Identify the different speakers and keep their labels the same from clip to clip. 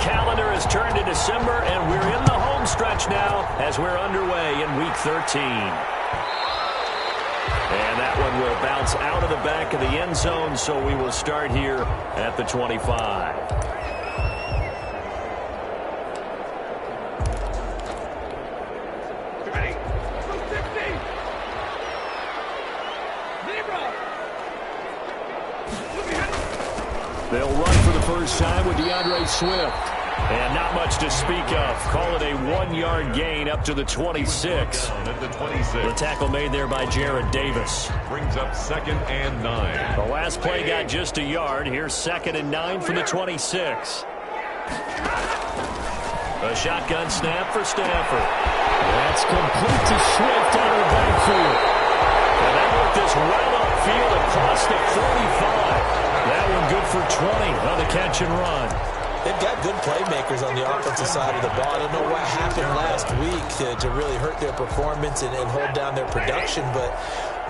Speaker 1: calendar has turned to December, and we're in the home stretch now as we're underway in Week 13. And that one will bounce out of the back of the end zone, so we will start here at the 25. They'll run for the first time with DeAndre Swift. And not much to speak of. Call it a 1-yard gain up to the 26.
Speaker 2: At the 26.
Speaker 1: The tackle made there by Jarrad Davis.
Speaker 2: Brings up 2nd and 9.
Speaker 1: The last play got just a yard. Here's 2nd and 9 from the 26. A shotgun snap for Stafford. That's complete to Swift out of the backfield. And that worked this right upfield across the 45. That one good for 20 on the catch and run.
Speaker 3: They've got good playmakers on the offensive side of the ball. I don't know what happened last week to really hurt their performance and hold down their production, but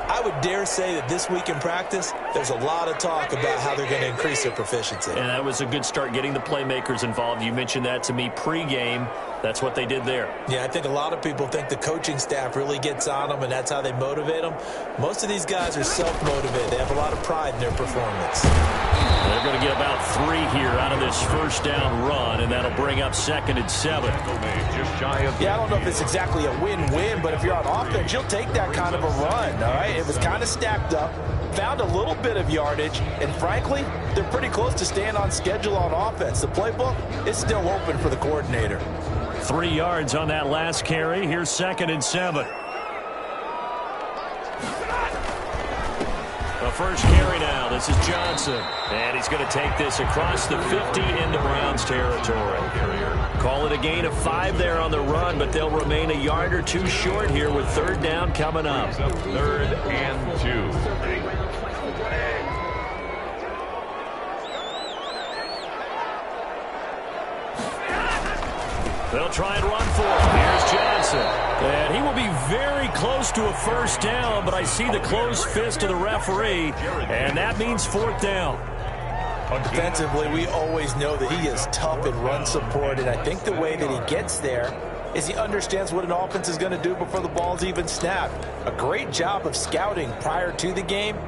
Speaker 3: I would dare say that this week in practice, there's a lot of talk about how they're going to increase their proficiency.
Speaker 1: And that was a good start getting the playmakers involved. You mentioned that to me pregame. That's what they did there.
Speaker 3: Yeah, I think a lot of people think the coaching staff really gets on them, and that's how they motivate them. Most of these guys are self-motivated. They have a lot of pride in their performance.
Speaker 1: They're going to get about 3 here out of this first down run, and that'll bring up 2nd and 7.
Speaker 2: Just shy of
Speaker 4: I don't know if it's exactly a win-win, but if you're on offense, you'll take that kind of a run, all right? It was kind of stacked up, found a little bit of yardage, and frankly, they're pretty close to staying on schedule on offense. The playbook is still open for the coordinator.
Speaker 1: 3 yards on that last carry. Here's 2nd and 7. The first carry now. This is Johnson. And he's going to take this across the 50 into Browns territory. Call it a gain of 5 there on the run, but they'll remain a yard or 2 short here with 3rd down coming up.
Speaker 2: 3rd and 2.
Speaker 1: They'll try and run for it. Here's Johnson. And he will be very close to a first down, but I see the closed fist of the referee, and that means 4th down.
Speaker 4: Defensively, we always know that he is tough in run support, and I think the way that he gets there is he understands what an offense is going to do before the ball's even snapped. A great job of scouting prior to the game,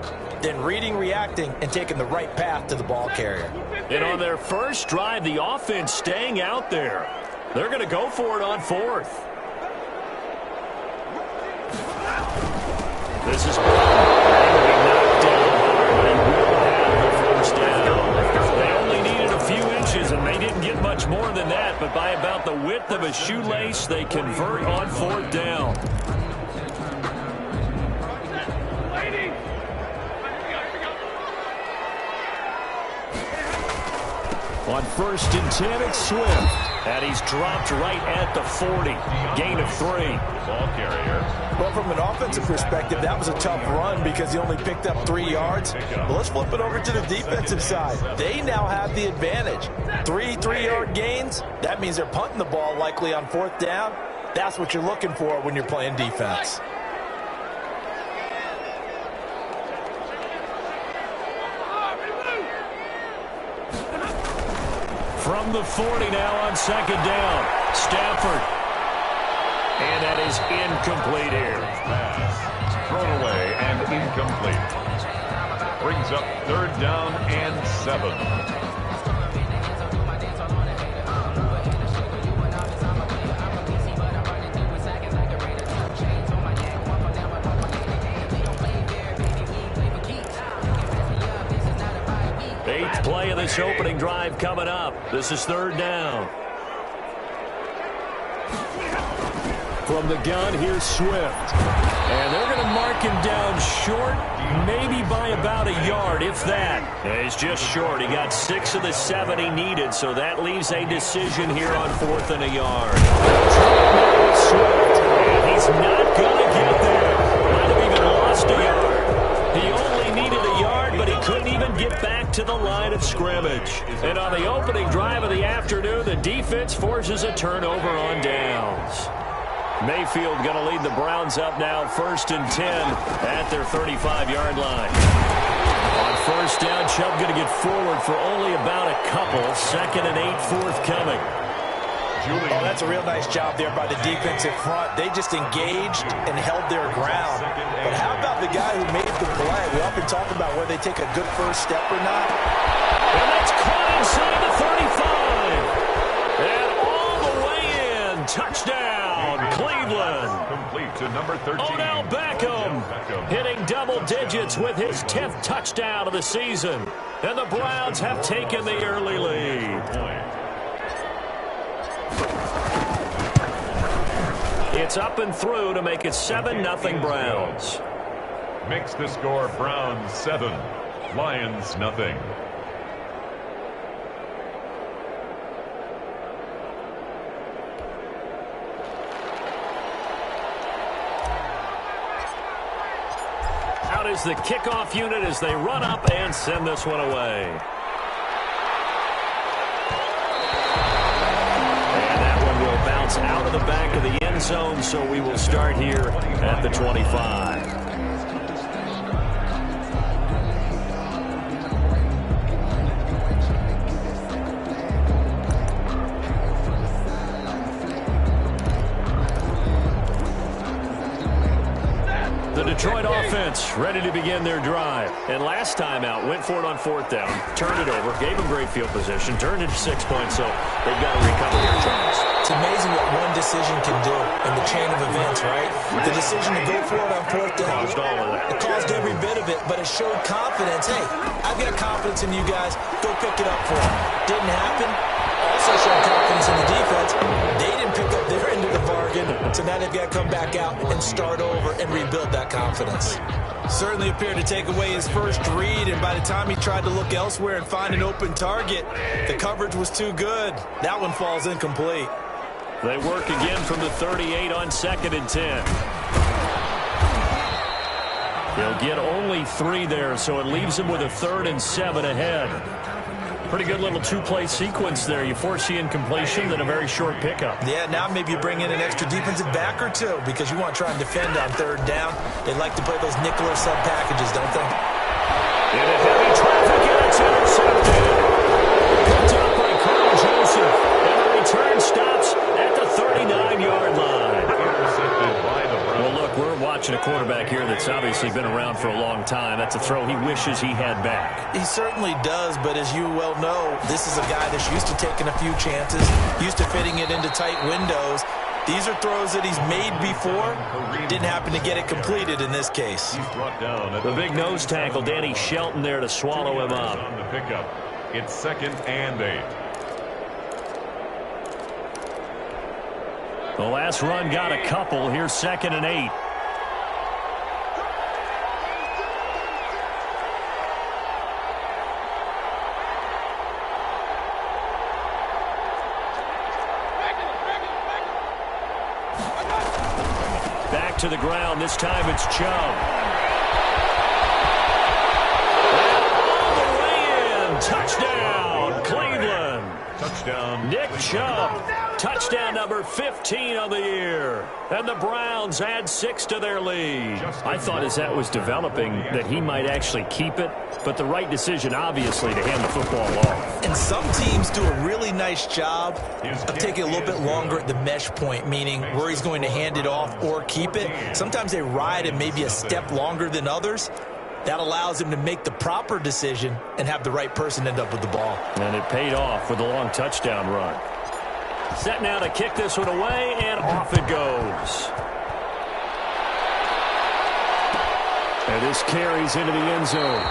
Speaker 4: then reading, reacting, and taking the right path to the ball carrier.
Speaker 1: And on their first drive, the offense staying out there. They're going to go for it on 4th. This is knocked down hard and will have the first down. They only needed a few inches, and they didn't get much more than that, but by about the width of a shoelace, they convert on 4th down. On 1st and 10, it's Swift. And he's dropped right at the 40. Gain of 3.
Speaker 2: Ball carrier.
Speaker 4: Well, from an offensive perspective, that was a tough run because he only picked up 3 yards. But let's flip it over to the defensive side. They now have the advantage. 3 3-yard gains. That means they're punting the ball likely on 4th down. That's what you're looking for when you're playing defense.
Speaker 1: From the 40 now on 2nd down. Stafford. And that is incomplete here.
Speaker 2: Pass. Thrown away and incomplete. Brings up 3rd down and 7.
Speaker 1: Play of this opening drive coming up. This is 3rd down. From the gun, here's Swift. And they're going to mark him down short, maybe by about a yard, if that. Yeah, he's just short. He got 6 of the 7 he needed, so that leaves a decision here on 4th and a yard. Swift, and he's not going to get there. Might have even lost a yard. He only needed a yard, but he couldn't even get back to the line of scrimmage. And on the opening drive of the afternoon, the defense forces a turnover on downs. Mayfield going to lead the Browns up now 1st and 10 at their 35-yard line. On first down. Chubb going to get forward for only about a couple. 2nd and 8 forthcoming.
Speaker 4: Oh, that's a real nice job there by the defensive front. They just engaged and held their ground. But how about the guy who made the play? We often talk about whether they take a good first step or not.
Speaker 1: And that's caught inside the 35. And all the way in. Touchdown, Cleveland.
Speaker 2: Complete to number 13.
Speaker 1: Odell Beckham hitting double digits with his 10th touchdown of the season. And the Browns have taken the early lead. It's up and through to make it 7-0 Browns.
Speaker 2: Makes the score Browns 7, Lions nothing.
Speaker 1: Out is the kickoff unit as they run up and send this one away. Bounce out of the back of the end zone, so we will start here at the 25. The Detroit offense ready to begin their drive. And last time out, went for it on 4th down, turned it over, gave them great field position, turned it to 6 points, so they've got to recover here, Charles.
Speaker 3: It's amazing what one decision can do in the chain of events, right? The decision to go for it on 4th down.
Speaker 1: Caused all of that.
Speaker 3: It caused every bit of it, but it showed confidence. Hey, I've got confidence in you guys. Go pick it up for them. Didn't happen. Also showed confidence in the defense. They didn't pick up their end of the bargain, so now they've got to come back out and start over and rebuild that confidence. Certainly appeared to take away his first read, and by the time he tried to look elsewhere and find an open target, the coverage was too good. That one falls incomplete.
Speaker 1: They work again from the 38 on 2nd and 10. They'll get only 3 there, so it leaves them with a 3rd and 7 ahead. Pretty good little two-play sequence there. You force the incompletion, then a very short pickup.
Speaker 3: Yeah, now maybe you bring in an extra defensive back or two because you want to try and defend on 3rd down. They like to play those nickel or sub packages, don't they?
Speaker 1: In a heavy traffic, and it's intercepted. Picked up by Carl Joseph. And the return stops at the 39-yard line.
Speaker 2: Intercepted by the Browns.
Speaker 1: Well, look, we're watching a quarterback here that's obviously been around for a long time. That's a throw he wishes he had back.
Speaker 3: He certainly does, but as you well know, this is a guy that's used to taking a few chances, used to fitting it into tight windows. These are throws that he's made before. Didn't happen to get it completed in this case.
Speaker 2: He's brought down at
Speaker 1: The big nose tackle, Danny Shelton, there to swallow him up.
Speaker 2: on the pickup. It's 2nd and 8.
Speaker 1: The last run got a couple. Here's 2nd and 8. Back to the ground. This time it's Chubb. All the way in. Touchdown, Cleveland.
Speaker 2: Touchdown.
Speaker 1: Nick Chubb. Touchdown number 15 of the year. And the Browns add 6 to their lead. I thought as that was developing that he might actually keep it, but the right decision, obviously, to hand the football off.
Speaker 3: And some teams do a really nice job of taking a little bit longer at the mesh point, meaning where he's going to hand it off or keep it. Sometimes they ride it maybe a step longer than others. That allows him to make the proper decision and have the right person end up with the ball.
Speaker 1: And it paid off with a long touchdown run. Set now to kick this one away, and off it goes. And this carries into the end zone.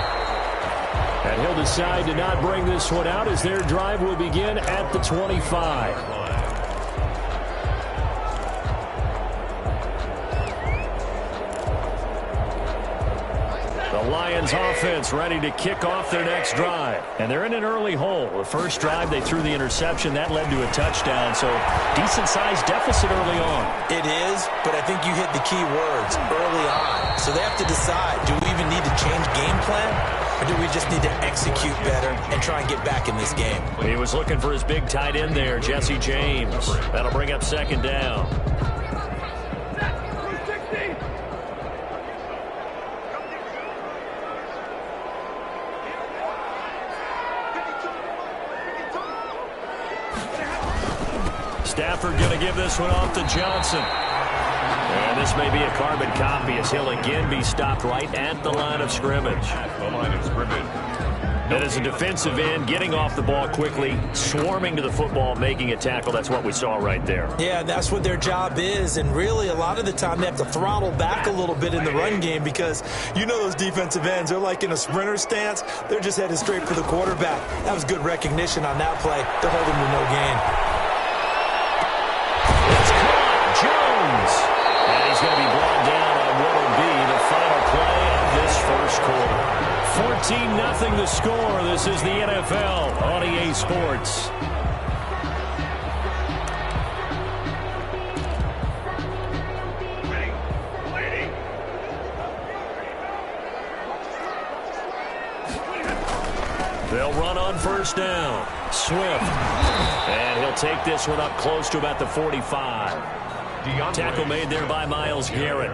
Speaker 1: And he'll decide to not bring this one out as their drive will begin at the 25. The Lions offense ready to kick off their next drive. And they're in an early hole. The first drive, they threw the interception. That led to a touchdown. So decent-sized deficit early on.
Speaker 3: It is, but I think you hit the key words early on. So they have to decide, do we even need to change game plan? Or do we just need to execute better and try and get back in this game?
Speaker 1: He was looking for his big tight end there, Jesse James. That'll bring up 2nd down. Stafford going to give this one off to Johnson. And this may be a carbon copy as he'll again be stopped right at the line of scrimmage.
Speaker 2: The line of scrimmage.
Speaker 1: And as a defensive end, getting off the ball quickly, swarming to the football, making a tackle, that's what we saw right there.
Speaker 3: Yeah, that's what their job is, and really a lot of the time they have to throttle back a little bit in the run game because you know those defensive ends, they're like in a sprinter stance. They're just headed straight for the quarterback. That was good recognition on that play. They're holding to no gain.
Speaker 1: It's caught, Jones. And he's going to be brought down on what will be the final play of this first quarter. 14-0 the score. This is the NFL on EA Sports. They'll run on first down. Swift. And he'll take this one up close to about the 45. Tackle made there by Myles Garrett.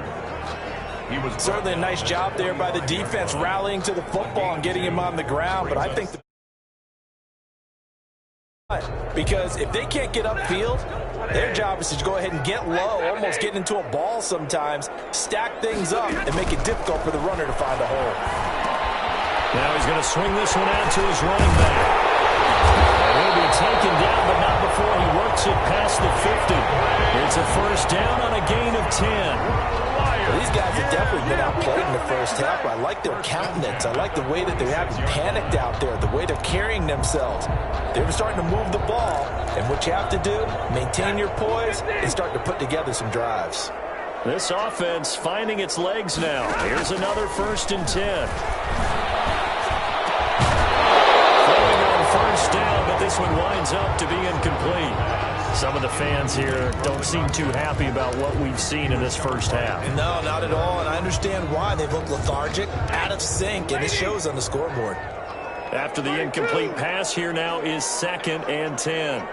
Speaker 4: He was certainly a nice job there by the defense rallying to the football and getting him on the ground, but I think because if they can't get upfield, their job is to go ahead and get low, almost get into a ball sometimes, stack things up, and make it difficult for the runner to find a hole.
Speaker 1: Now he's going to swing this one out to his running back. And he'll be taken down, but not before he works it past the 50. It's a first down on a gain of 10.
Speaker 4: Well, these guys have definitely been outplayed in the first half. I like their countenance. I like the way that they haven't panicked out there, the way they're carrying themselves. They're starting to move the ball, and what you have to do, maintain your poise and start to put together some drives.
Speaker 1: This offense finding its legs now. Here's another 1st and 10. Throwing on first down, but this one winds up to be incomplete. Some of the fans here don't seem too happy about what we've seen in this first half.
Speaker 3: No, not at all, and I understand why. They've looked lethargic, out of sync, and it shows on the scoreboard.
Speaker 1: After the incomplete pass, here now is 2nd and 10.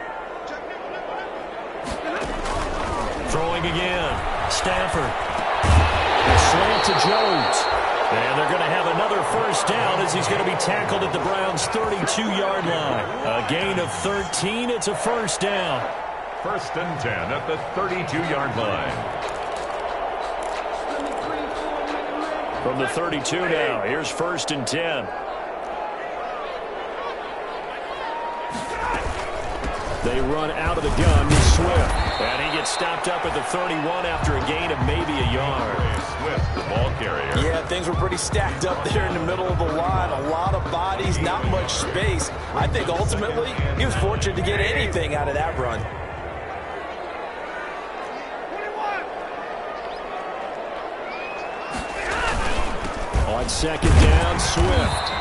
Speaker 1: Throwing again. Stafford. A slant to Jones. And they're going to have another first down as he's going to be tackled at the Browns' 32-yard line. A gain of 13. It's a first down.
Speaker 2: 1st and 10 at the 32-yard line.
Speaker 1: From the 32 now, here's 1st and 10. They run out of the gun with Swift. And he gets stopped up at the 31 after a gain of maybe a yard.
Speaker 2: Swift, the ball carrier.
Speaker 4: Yeah, things were pretty stacked up there in the middle of the line. A lot of bodies, not much space. I think ultimately he was fortunate to get anything out of that run.
Speaker 1: On 2nd down, Swift.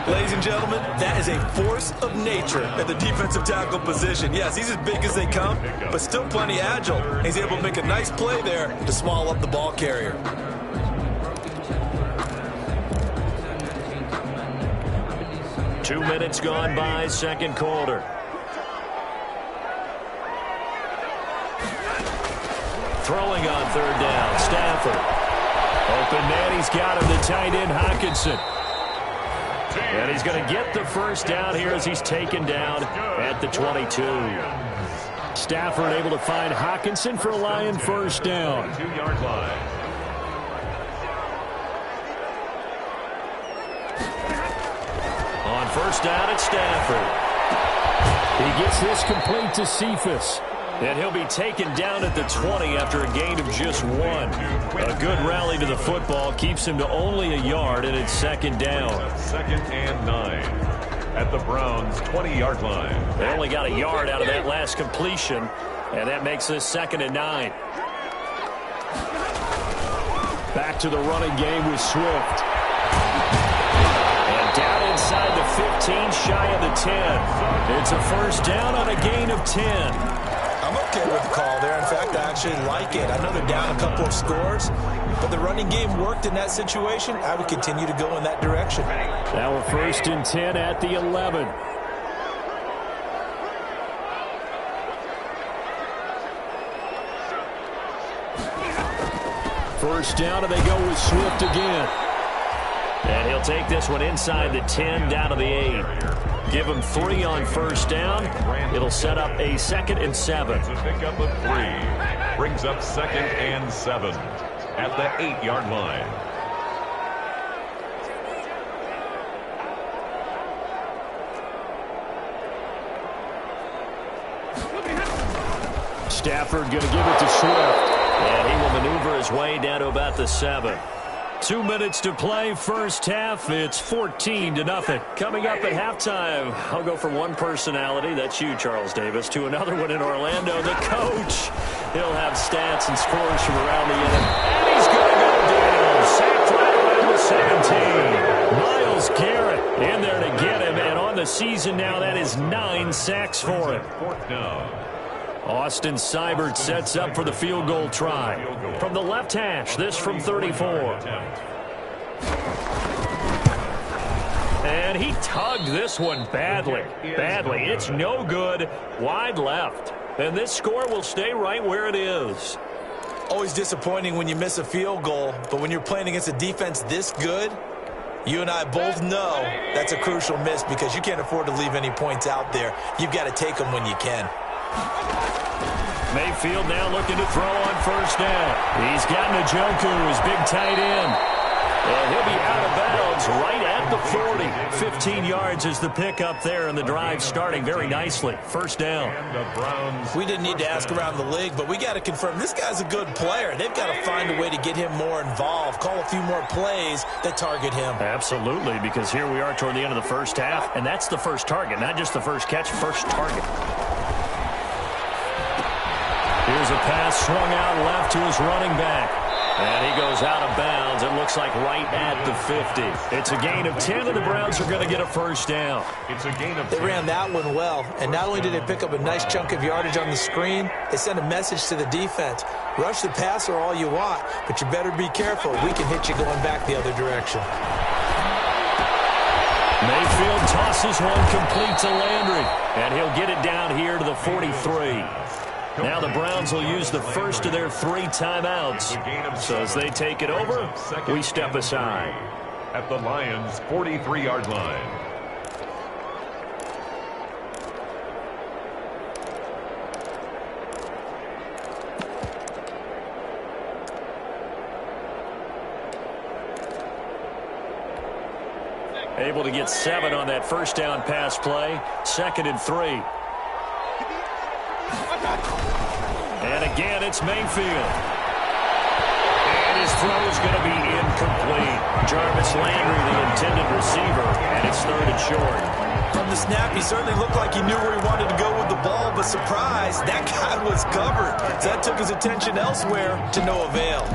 Speaker 3: Ladies and gentlemen, that is a force of nature at the defensive tackle position. Yes, he's as big as they come, but still plenty agile. He's able to make a nice play there to small up the ball carrier.
Speaker 1: Two minutes gone by, second quarter. Throwing on 3rd down, Stafford. Open man, he's got him, the tight end, Hockenson. And he's going to get the first down here as he's taken down at the 22. Stafford able to find Hockenson for a Lion first down.
Speaker 2: 2-yard line.
Speaker 1: On first down, it's Stafford. He gets this complete to Cephas. And he'll be taken down at the 20 after a gain of just 1. A good rally to the football keeps him to only a yard, and it's 2nd down.
Speaker 2: 2nd and 9 at the Browns' 20-yard line.
Speaker 1: They only got a yard out of that last completion, and that makes this 2nd and 9. Back to the running game with Swift. And down inside the 15, shy of the 10. It's a first down on a gain of 10.
Speaker 3: I'm okay with the call there. In fact, I actually like it. I know they're down a couple of scores, but the running game worked in that situation. I would continue to go in that direction.
Speaker 1: Now we're 1st and 10 at the 11. First down, and they go with Swift again. And he'll take this one inside the 10, down to the 8. Give him 3 on first down. It'll set up a 2nd and 7.
Speaker 2: It's a pickup of 3. Brings up 2nd and 7 at the 8-yard line.
Speaker 1: Stafford going to give it to Swift. And he will maneuver his way down to about the 7. 2 minutes to play, first half. It's 14-0. Coming up at halftime, I'll go from one personality, that's you, Charles Davis, to another one in Orlando, the coach. He'll have stats and scores from around the end. And he's going to go down. Sacked right around the 17. Myles Garrett in there to get him. And on the season now, that is 9 sacks for him.
Speaker 2: 4th down.
Speaker 1: Austin Seibert sets up for the field goal try. From the left hash, this from 34. And he tugged this one badly. It's no good. Wide left. And this score will stay right where it is.
Speaker 4: Always disappointing when you miss a field goal, but when you're playing against a defense this good, you and I both know that's a crucial miss because you can't afford to leave any points out there. You've got to take them when you can.
Speaker 1: Mayfield now looking to throw on first down. He's got Njoku, his big tight end. And he'll be out of bounds right at the 40. 15 yards is the pickup there, and the drive starting very nicely. First down.
Speaker 4: We didn't need to ask around the league, but we got to confirm this guy's a good player. They've got to find a way to get him more involved, call a few more plays that target him.
Speaker 1: Absolutely, because here we are toward the end of the first half, and that's the first target, not just the first catch, first target. Here's a pass swung out left to his running back. And he goes out of bounds. It looks like right at the 50. It's a gain of 10, and the Browns are going to get a first down.
Speaker 2: It's a gain of 10.
Speaker 4: They ran that one well, and not only did they pick up a nice chunk of yardage on the screen, they sent a message to the defense. Rush the passer all you want, but you better be careful. We can hit you going back the other direction.
Speaker 1: Mayfield tosses one complete to Landry, and he'll get it down here to the 43. Now the Browns will use the first of their 3 timeouts. So as they take it over, we step aside.
Speaker 2: At the Lions' 43-yard line.
Speaker 1: Able to get 7 on that first down pass play. 2nd and 3. And again, it's Mayfield. And his throw is going to be incomplete. Jarvis Landry, the intended receiver, and it's 3rd and short.
Speaker 4: From the snap, he certainly looked like he knew where he wanted to go with the ball, but surprise, that guy was covered. So that took his attention elsewhere to no avail.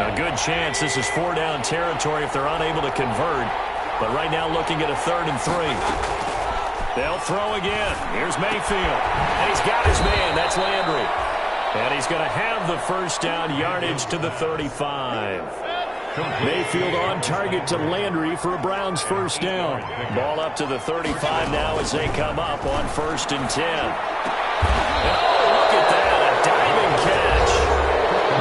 Speaker 1: A good chance this is 4-down territory if they're unable to convert. But right now looking at a 3rd and 3. They'll throw again. Here's Mayfield. And he's got his man. That's Landry. And he's going to have the first down, yardage to the 35. Mayfield on target to Landry for a Browns first down. Ball up to the 35 now as they come up on 1st and 10. Oh, look at that. A diving catch.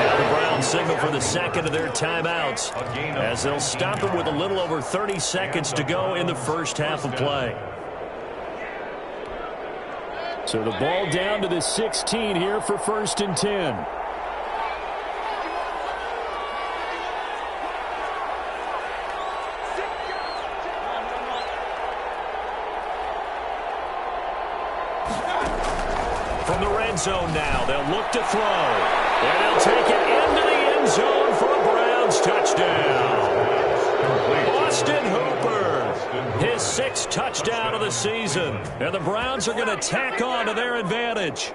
Speaker 1: Now the Browns signal for the 2nd of their timeouts as they'll stop it with a little over 30 seconds to go in the first half of play. So the ball down to the 16 here for 1st and 10. From the red zone now, they'll look to throw. And they'll take it into the end zone for a Browns touchdown. Austin Hooper. His 6th touchdown of the season. And the Browns are going to tack on to their advantage.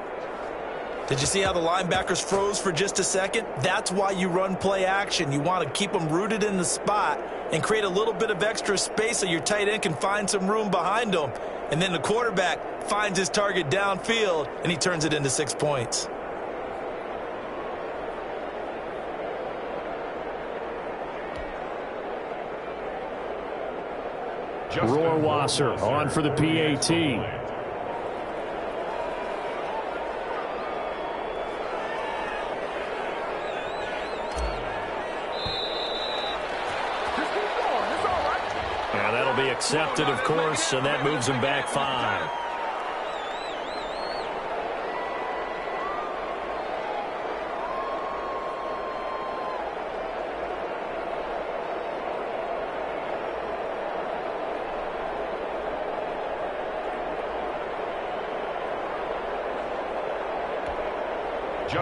Speaker 4: Did you see how the linebackers froze for just a second? That's why you run play action. You want to keep them rooted in the spot and create a little bit of extra space so your tight end can find some room behind them. And then the quarterback finds his target downfield, and he turns it into 6 points.
Speaker 1: Rohrwasser on for the PAT. That'll be accepted, of course, and that moves them back 5.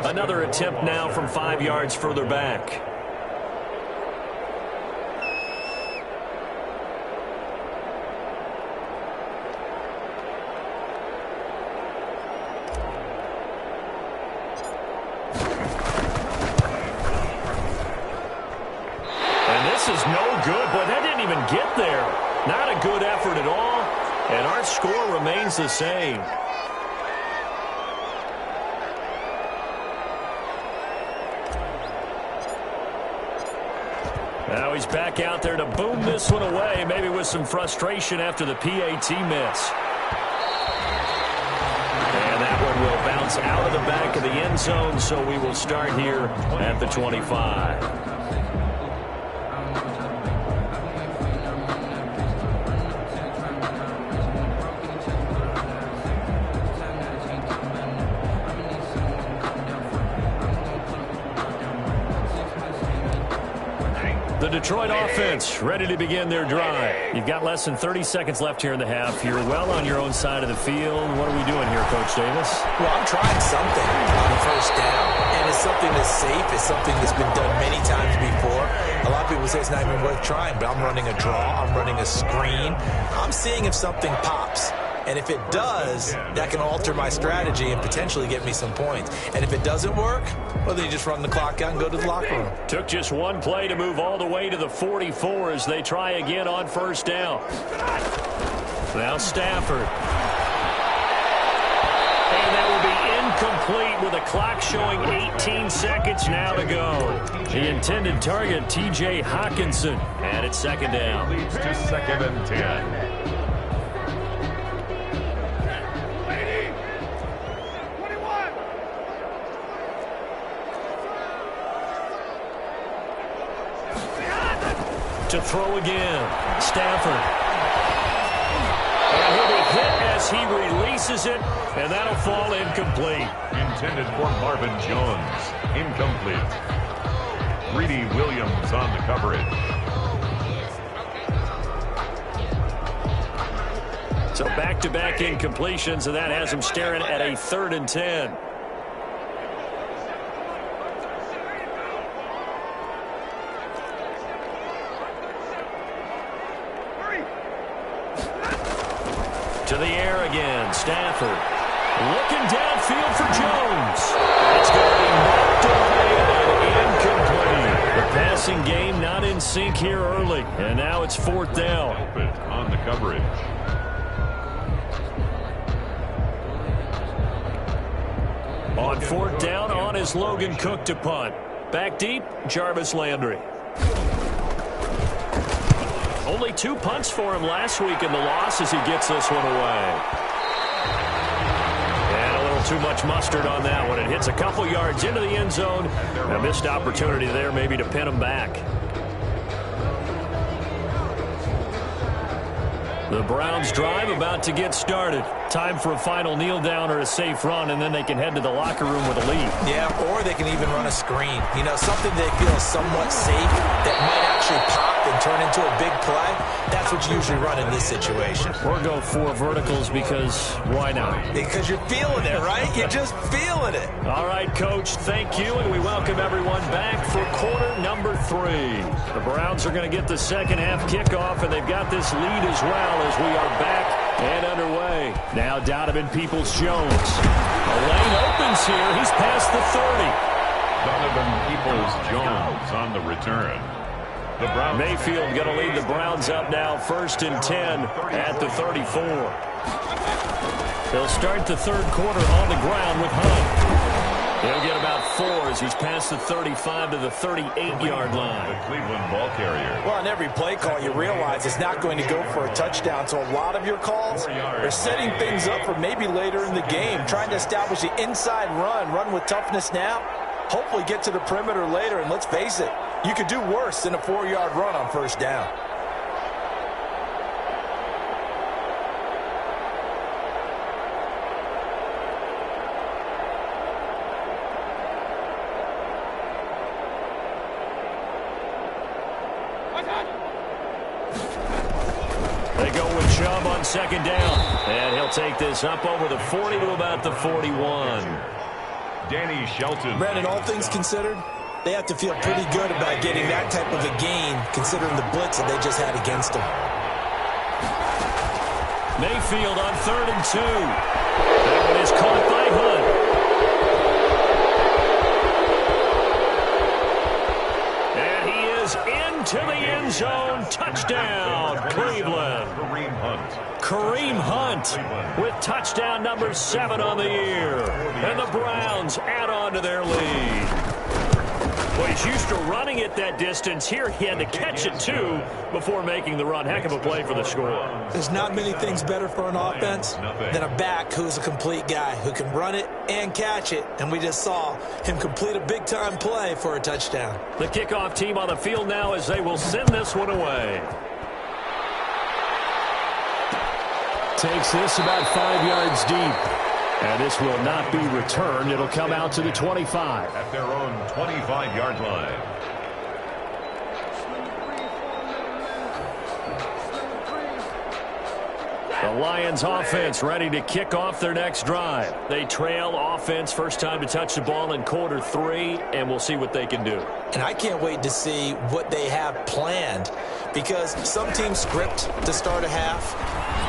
Speaker 1: Another attempt now from 5 yards further back. And this is no good. Boy, that didn't even get there. Not a good effort at all. And our score remains the same. Now he's back out there to boom this one away, maybe with some frustration after the PAT miss. And that one will bounce out of the back of the end zone, so we will start here at the 25. The Detroit offense ready to begin their drive. You've got less than 30 seconds left here in the half. You're well on your own side of the field. What are we doing here, Coach Davis?
Speaker 3: Well, I'm trying something on first down, and it's something that's safe. It's something that's been done many times before. A lot of people say it's not even worth trying, but I'm running a draw. I'm running a screen. I'm seeing if something pops. And if it does, that can alter my strategy and potentially get me some points. And if it doesn't work, well, then you just run the clock out and go to the locker room.
Speaker 1: Took just one play to move all the way to the 44 as they try again on first down. Now Stafford. And that will be incomplete with a clock showing 18 seconds now to go. The intended target, T.J. Hawkinson, and it's second down.
Speaker 2: Leads to 2nd and 10.
Speaker 1: To throw again, Stafford. And he'll be hit as he releases it, and that'll fall incomplete.
Speaker 2: Intended for Marvin Jones. Incomplete. Greedy Williams on the coverage.
Speaker 1: So back-to-back incompletions, and that has him staring at a 3rd and 10. To the air again, Stafford. Looking downfield for Jones. It's going to be knocked away and incomplete. The passing game not in sync here early, and now it's 4th down.
Speaker 2: On the coverage.
Speaker 1: On 4th down, on is Logan Cook to punt. Back deep, Jarvis Landry. Only 2 punts for him last week in the loss as he gets this one away. And a little too much mustard on that one. It hits a couple yards into the end zone. A missed opportunity there maybe to pin him back. The Browns drive about to get started. Time for a final kneel down or a safe run, and then they can head to the locker room with a lead.
Speaker 3: Yeah, or they can even run a screen. You know, something they feel somewhat safe that might actually pop and turn into a big play. That's what you usually run in this situation.
Speaker 1: Or go 4 verticals because why not?
Speaker 3: Because you're feeling it, right? You're just feeling it.
Speaker 1: All right, Coach, thank you, and we welcome everyone back for quarter number 3. The Browns are going to get the second half kickoff, and they've got this lead as well as we are back and underway. Now Donovan Peoples-Jones. A lane opens here. He's past the 30.
Speaker 2: Donovan Peoples-Jones on the return. The Browns.
Speaker 1: Mayfield going to lead the Browns up now 1st and 10 at the 34. They'll start the 3rd quarter on the ground with Hunt. He'll get about 4 as he's past the 35 to the 38-yard line.
Speaker 2: The Cleveland ball carrier.
Speaker 4: Well, on every play call, you realize it's not going to go for a touchdown, so a lot of your calls are setting things up for maybe later in the game, trying to establish the inside run with toughness now, hopefully get to the perimeter later, and let's face it, you could do worse than a 4-yard run on first down.
Speaker 1: second down. And he'll take this up over the 40 to about the 41.
Speaker 2: Danny Shelton.
Speaker 4: Brandon, all things considered, they have to feel pretty good about getting that type of a gain, considering the blitz that they just had against them.
Speaker 1: Mayfield on 3rd and 2. That one is caught by Hunt. And he is into the end zone. Touchdown, Cleveland. Kareem Hunt with touchdown number 7 on the year. And the Browns add on to their lead. Well, he's used to running it that distance. Here he had to catch it, too, before making the run. Heck of a play for the score.
Speaker 4: There's not many things better for an offense than a back who's a complete guy who can run it and catch it. And we just saw him complete a big-time play for a touchdown.
Speaker 1: The kickoff team on the field now as they will send this one away. Takes this about 5 yards deep. And this will not be returned. It'll come out to the 25.
Speaker 2: At their own 25-yard line.
Speaker 1: The Lions offense ready to kick off their next drive. They trail offense, first time to touch the ball in quarter 3, and we'll see what they can do.
Speaker 4: And I can't wait to see what they have planned, because some teams script to start a half.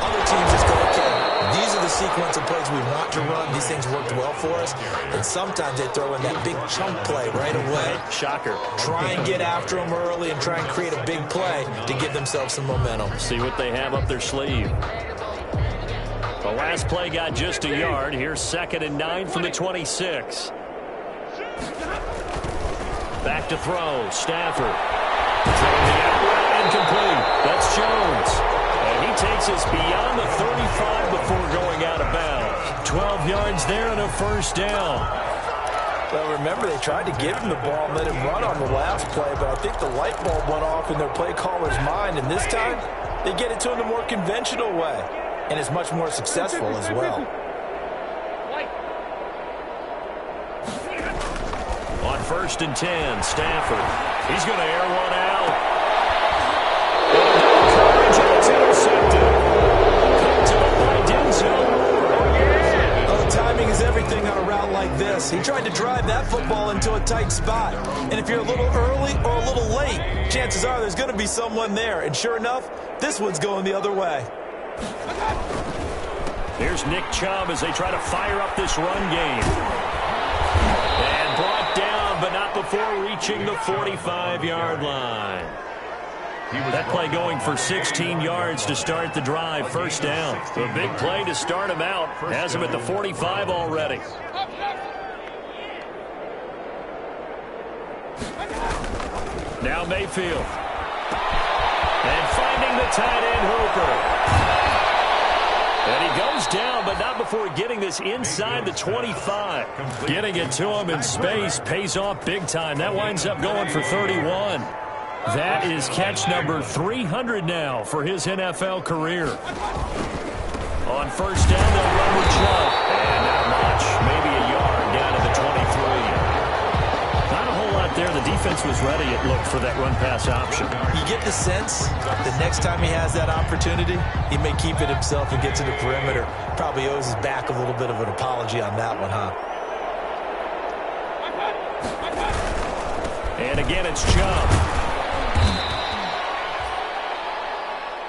Speaker 4: Other teams just go, okay, these are the sequence of plays we want to run. These things worked well for us. And sometimes they throw in that big chunk play right away.
Speaker 1: Shocker.
Speaker 4: Try and get after them early and try and create a big play to give themselves some momentum.
Speaker 1: See what they have up their sleeve. The last play got just a yard. Here's 2nd and 9 from the 26. Back to throw. Stafford. Throwing the out route, incomplete. That's Jones. And he takes us beyond the 35 before going out of bounds. 12 yards there and a first down.
Speaker 4: Well, remember, they tried to give him the ball and let him run on the last play, but I think the light bulb went off in their play caller's mind, and this time they get it to him the more conventional way, and it's much more successful as well.
Speaker 1: On 1st and 10, Stafford. He's going to air one out. It's intercepted. Comes up by Denzel.
Speaker 4: Well, the timing is everything on a route like this. He tried to drive that football into a tight spot. And if you're a little early or a little late, chances are there's going to be someone there. And sure enough, this one's going the other way.
Speaker 1: Here's Nick Chubb as they try to fire up this run game. And brought down, but not before reaching the 45-yard line. That play going for 16 yards to start the drive. First down. A big play to start him out. Has him at the 45 already. Now Mayfield. And finding the tight end Hooper. And he goes down, but not before getting this inside the 25. Getting it to him in space pays off big time. That winds up going for 31. That is catch number 300 now for his NFL career. On first down, they'll run with Chubb. And not much. Maybe a yard down to the 23. Not a whole lot there. The defense was ready, it looked, for that run-pass option.
Speaker 4: You get the sense that next time he has that opportunity, he may keep it himself and get to the perimeter. Probably owes his back a little bit of an apology on that one, huh?
Speaker 1: And again, it's Chubb.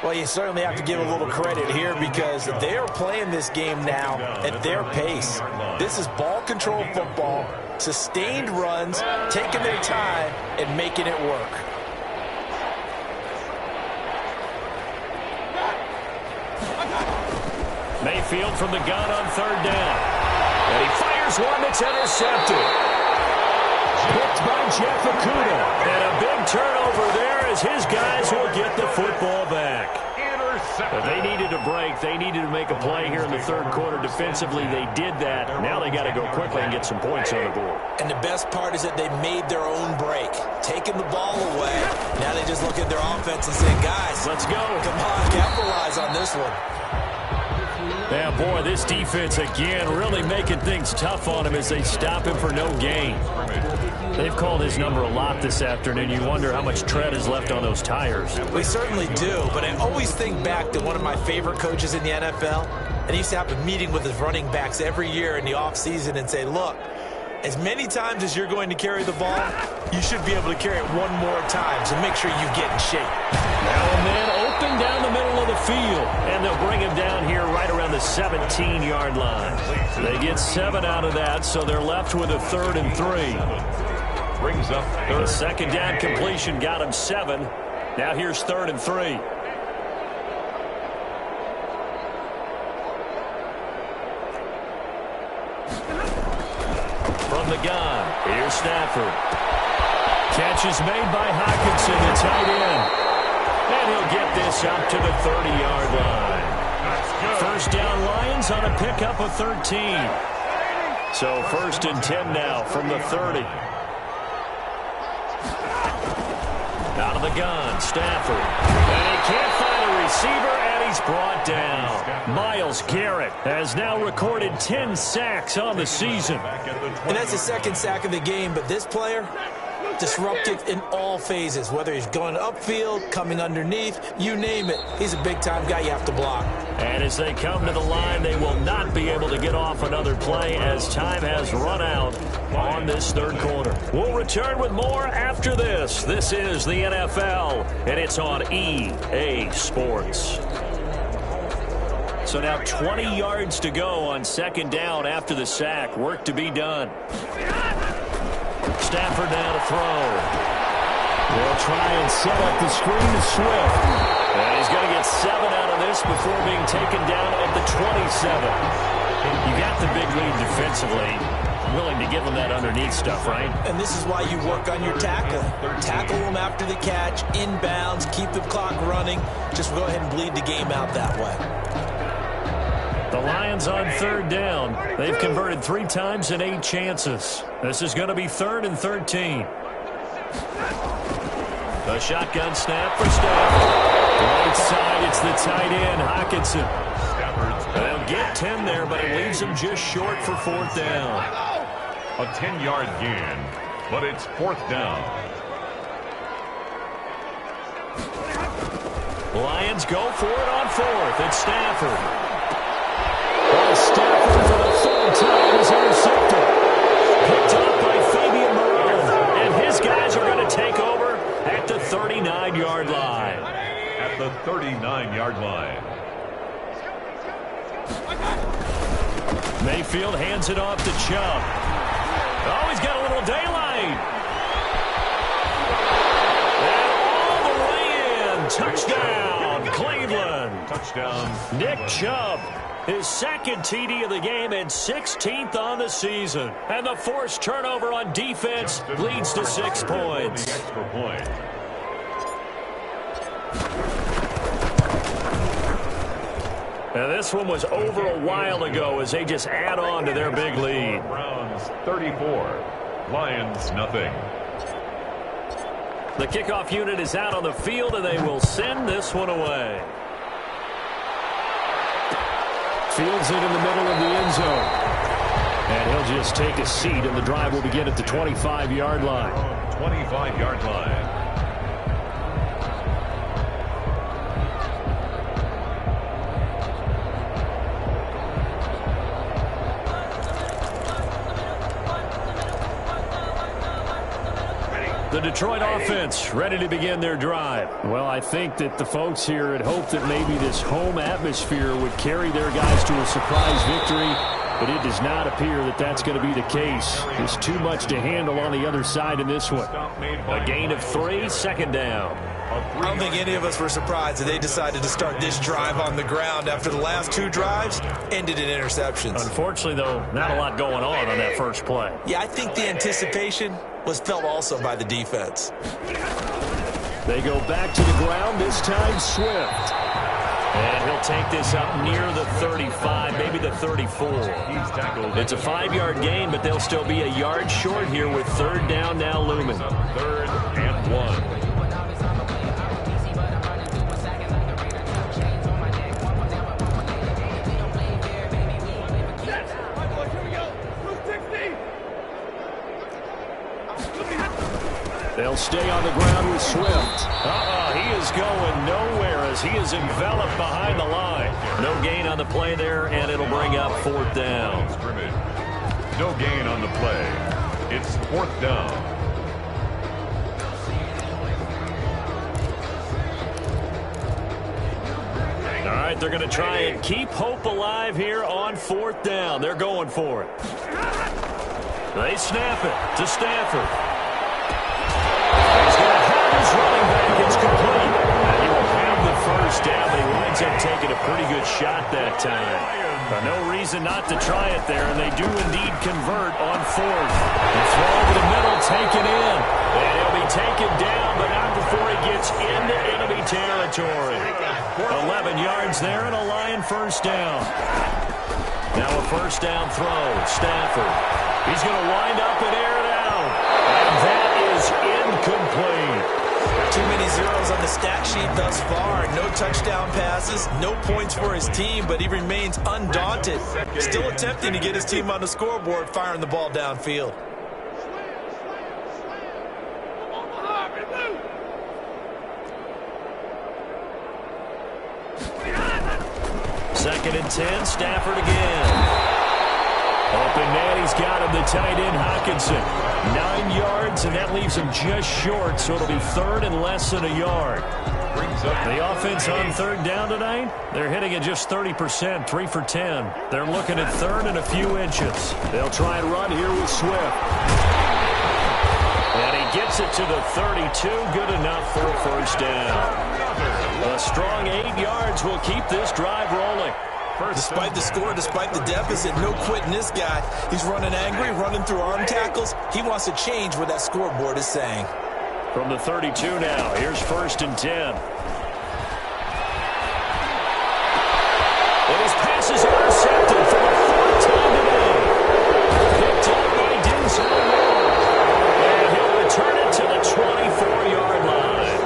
Speaker 4: Well, you certainly have to give a little credit here because they are playing this game now at their pace. This is ball control football, sustained runs, taking their time, and making it work.
Speaker 1: Mayfield from the gun on third down. And he fires one that's intercepted. Picked by Jeff Okudah. And a big turnover there as his guys will get the football back. But they needed a break. They needed to make a play here in the third quarter defensively. They did that. Now they got to go quickly and get some points on the board.
Speaker 4: And the best part is that they made their own break, taking the ball away. Now they just look at their offense and say, guys,
Speaker 1: let's go.
Speaker 4: Come on, capitalize on this one.
Speaker 1: Yeah, boy, this defense again really making things tough on him as they stop him for no gain. They've called his number a lot this afternoon. You wonder how much tread is left on those tires.
Speaker 3: We certainly do, but I always think back to one of my favorite coaches in the NFL, and he used to have a meeting with his running backs every year in the offseason and say, look, as many times as you're going to carry the ball, you should be able to carry it one more time, so make sure you get in shape.
Speaker 1: Now a man open down the middle of the field, and they'll bring him down here right around the 17-yard line. They get 7 out of that, so they're left with a 3rd and 3.
Speaker 2: Brings up third.
Speaker 1: The second down completion got him 7. Now here's 3rd and 3. From the gun, here's Stafford. Catch is made by Hockenson, the tight end. And he'll get this up to the 30-yard line. First down Lions on a pickup of 13. So 1st and 10 now from the 30. Out of the gun, Stafford. And he can't find a receiver, and he's brought down. Myles Garrett has now recorded 10 sacks on the season.
Speaker 3: And that's the 2nd sack of the game, but this player, disruptive in all phases, whether he's going upfield, coming underneath, you name it. He's a big-time guy you have to block.
Speaker 1: And as they come to the line, they will not be able to get off another play as time has run out on this 3rd quarter. We'll return with more after this. This is the NFL, and it's on EA Sports. So now 20 yards to go on 2nd down after the sack. Work to be done. Stafford now to throw. They'll try and set up the screen to Swift. And he's going to get 7 out of this before being taken down at the 27. You got the big lead defensively. Willing to give them that underneath stuff, right?
Speaker 3: And this is why you work on your tackling. Tackle them after the catch, inbounds, keep the clock running. Just go ahead and bleed the game out that way.
Speaker 1: The Lions on 3rd down. They've converted 3 times in 8 chances. This is going to be 3rd and 13. The shotgun snap for Stafford. Right side, it's the tight end, Hockenson. They'll get 10 there, but it leaves them just short for 4th down.
Speaker 2: A 10-yard gain, but it's 4th down.
Speaker 1: Lions go for it on 4th. It's Stafford. Stafford for the 3rd time is intercepted. Picked up by Fabian Moreau. And his guys are going to take over at the 39-yard line.
Speaker 2: At the 39-yard line.
Speaker 1: Mayfield hands it off to Chubb. Oh, he's got a little daylight. And all the way in. Touchdown, Cleveland.
Speaker 2: Touchdown.
Speaker 1: Nick Chubb. His 2nd TD of the game and 16th on the season. And the forced turnover on defense leads to 6 points.
Speaker 2: Extra point.
Speaker 1: Now this one was over a while ago as they just add on to their big lead.
Speaker 2: Browns 34, Lions nothing.
Speaker 1: The kickoff unit is out on the field and they will send this one away. Fields it in the middle of the end zone. And he'll just take a seat, and the drive will begin at the 25-yard line.
Speaker 2: 25-yard line.
Speaker 1: The Detroit offense ready to begin their drive. Well, I think that the folks here had hoped that maybe this home atmosphere would carry their guys to a surprise victory, but it does not appear that that's going to be the case. There's too much to handle on the other side in this one. A gain of 3, 2nd down.
Speaker 3: I don't think any of us were surprised that they decided to start this drive on the ground after the last 2 drives ended in interceptions.
Speaker 1: Unfortunately, though, not a lot going on that first play.
Speaker 3: Yeah, I think the anticipation was felt also by the defense.
Speaker 1: They go back to the ground, this time Swift. And he'll take this up near the 35, maybe the 34. It's a 5-yard gain, but they'll still be a yard short here with 3rd down now looming.
Speaker 2: 3rd and 1.
Speaker 1: They'll stay on the ground with Swift. He is going nowhere as he is enveloped behind the line. No gain on the play there, and it'll bring up 4th down.
Speaker 2: No gain on the play. It's 4th down.
Speaker 1: All right, they're going to try and keep hope alive here on 4th down. They're going for it. They snap it to Stafford. He's going to have his running back. It's complete. And he will have the 1st down, but he winds up taking a pretty good shot that time. No reason not to try it there, and they do indeed convert on 4th. The throw over the middle, taken in. And he'll be taken down, but not before he gets into enemy territory. 11 yards there and a Lion 1st down. Now a 1st down throw. Stafford. He's going to wind up and air it out. And that is incomplete.
Speaker 3: Too many zeros on the stat sheet thus far. No touchdown passes, no points for his team, but he remains undaunted. Still attempting to get his team on the scoreboard, firing the ball downfield.
Speaker 1: Second and 10, Stafford again. Open man, he's got him, the tight end, Hockenson. 9 yards, and that leaves him just short, so it'll be 3rd and less than a yard. The offense on 3rd down tonight, they're hitting it just 30%, 3 for 10. They're looking at 3rd and a few inches. They'll try and run here with Swift. And he gets it to the 32, good enough for a 1st down. A strong 8 yards will keep this drive rolling.
Speaker 3: Despite the score, despite the deficit, no quitting this guy. He's running angry, running through arm tackles. He wants to change what that scoreboard is saying.
Speaker 1: From the 32 now, here's 1st and 10. And his pass is intercepted for the 4th time today. Picked up by Denzel Ward. And he'll return it to the 24-yard line.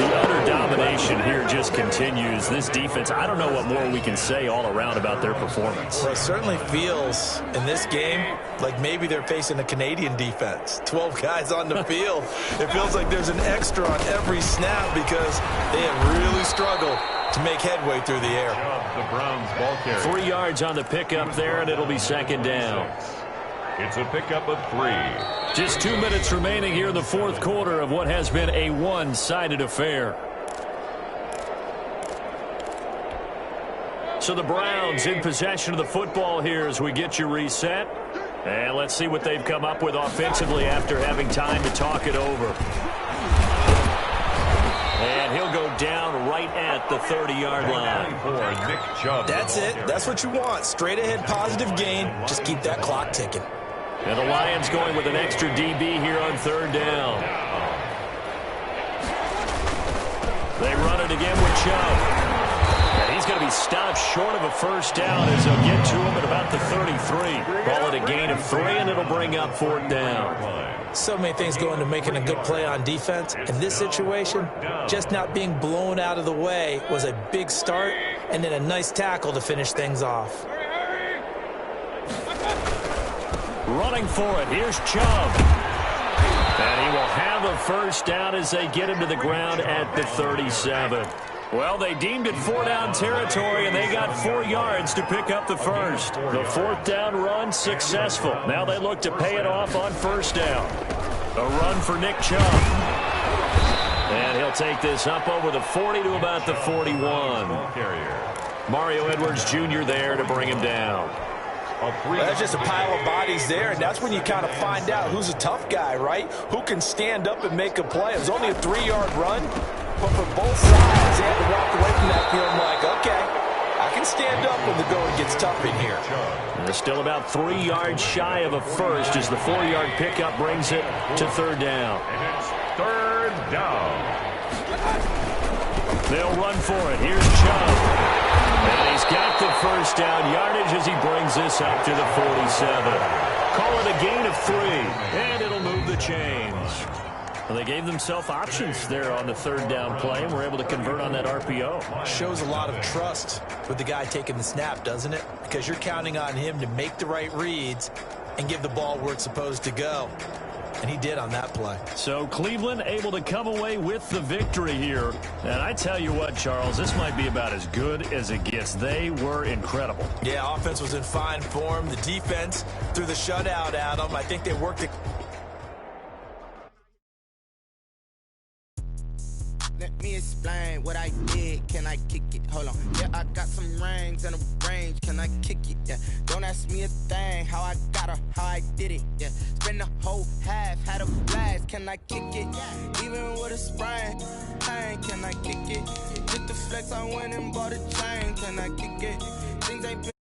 Speaker 1: The utter domination here just continues. This defense, I don't know what more we can say all around about their performance.
Speaker 3: Well, it certainly feels in this game like maybe they're facing a Canadian defense. 12 guys on the field. It feels like there's an extra on every snap because they have really struggled to make headway through the air.
Speaker 2: The Browns ball carrier.
Speaker 1: 3 yards on the pickup there, and it'll be 2nd down.
Speaker 2: It's a pickup of 3.
Speaker 1: Just 2 minutes remaining here in the 4th quarter of what has been a one-sided affair. So the Browns in possession of the football here as we get you reset. And let's see what they've come up with offensively after having time to talk it over. And he'll go down right at the 30-yard line.
Speaker 3: That's it. That's what you want. Straight ahead positive gain. Just keep that clock ticking.
Speaker 1: And the Lions going with an extra DB here on 3rd down. They run it again with Chubb. And he's going to be stopped short of a 1st down as they'll get to him at about the 33. Call it a gain of 3, and it'll bring up 4th down.
Speaker 3: So many things go into making a good play on defense. In this situation, just not being blown out of the way was a big start, and then a nice tackle to finish things off.
Speaker 1: Running for it, here's Chubb. And he will have a 1st down as they get him to the ground at the 37. Well, they deemed it 4-down territory, and they got 4 yards to pick up the 1st. The 4th down run successful. Now they look to pay it off on 1st down. A run for Nick Chubb. And he'll take this up over the 40 to about the 41. Mario Edwards Jr. there to bring him down.
Speaker 3: That's just a pile of bodies there, and that's when you kind of find out who's a tough guy, right? Who can stand up and make a play. It was only a 3-yard run, but for both sides, they had to walk away from that field like, okay, I can stand up when the going gets tough in here.
Speaker 1: They're still about 3 yards shy of a 1st as the 4-yard pickup brings it to 3rd down.
Speaker 2: And it's 3rd down.
Speaker 1: They'll run for it. Here's Chubb. And he's got the 1st down yardage as he brings this up to the 47. Call it a gain of 3, and it'll move the chains. Well, they gave themselves options there on the 3rd down play, and were able to convert on that RPO.
Speaker 3: Shows a lot of trust with the guy taking the snap, doesn't it? Because you're counting on him to make the right reads and give the ball where it's supposed to go.
Speaker 4: And he did on that play.
Speaker 1: So Cleveland able to come away with the victory here. And I tell you what, Charles, this might be about as good as it gets. They were incredible.
Speaker 4: Yeah, offense was in fine form. The defense threw the shutout at them. I think they worked it.
Speaker 5: Let me explain what I did. Can I kick it? Hold on. Yeah, I got some rings and a range. Can I kick it? Yeah. Don't ask me a thing. How I got her, how I did it. Yeah. Spend the whole half, had a blast. Can I kick it? Even with a sprain. Hey, can I kick it? Hit the flex, I went and bought a chain. Can I kick it? Things ain't been